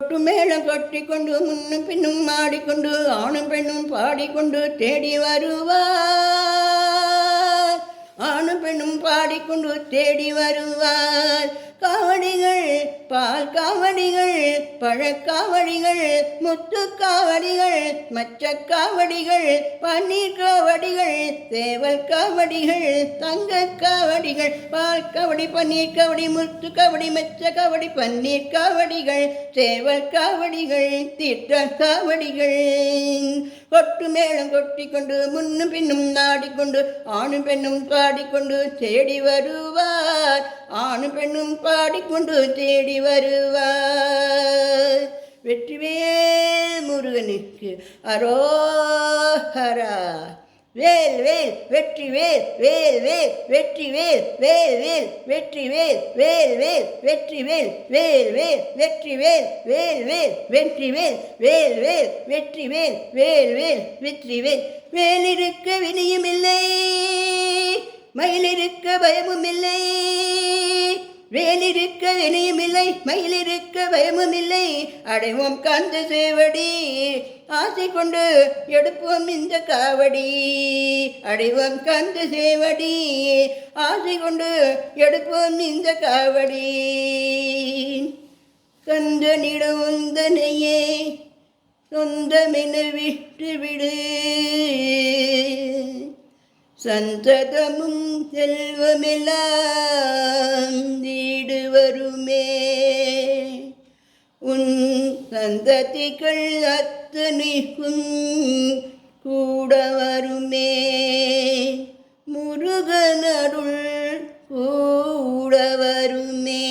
கொட்டு மேளம் கொட்டிக்கொண்டு முன்னும் பின்னும் ஆடிக்கொண்டு ஆணும் பெண்ணும் பாடிக்கொண்டு தேடி வருவார். ஆணும் பெண்ணும் பாடிக்கொண்டு தேடி வருவார். காவடிகள், பால் காவடிகள், பழக்காவடிகள், முத்து காவடிகள், மச்சக்காவடிகள், பன்னீர் காவடிகள், சேவல் காவடிகள், தங்க காவடிகள், பால் காவடி, பன்னீர் காவடி, முத்து காவடி, மச்ச காவடி, பன்னீர் காவடிகள், சேவல் காவடிகள், தீர்த்த காவடிகள். கொட்டு மேளம் கொட்டிக்கொண்டு முன்னும் பின்னும் நாடிக்கொண்டு ஆணும் பெண்ணும் பாடிக்கொண்டு தேடி வருவார். ஆணும் பெண்ணும் பாடிக்கொண்டு தேடி வருவார். வெற்றிவேல் முருகனுக்கு அரோஹரா. வேல் வேல் வெற்றிவேல், வேல் வேல் வெற்றிவேல், வேல் வேல் வெற்றிவேல், வேல் வேல் வெற்றிவேல், வேல் வேல் வெற்றிவேல், வேல் வேல் வெற்றிவேல், வேல் வேல் வெற்றிவேல், வேல் வேல் வெற்றிவேல். வேலிருக்க வினியும் இல்லை, மயிலிருக்க பயமும் இல்லை. வேலிருக்க வினையும் இல்லை, மயிலிருக்க பயமும் இல்லை. அடைவோம் கந்த சேவடி, ஆசை கொண்டு எடுப்போம் இந்த காவடி. அடைவோம் கந்த சேவடி, ஆசை கொண்டு எடுப்போம் இந்த காவடி. கந்தனிடம் உந்தனையே சொந்தமென விட்டு விடு, சந்ததமும் செல்வமெல்லாம் வீடு வருமே. உன் சந்ததிகள் அத்தனைக்கும் கூட வருமே. முருகனருள் கூட வருமே.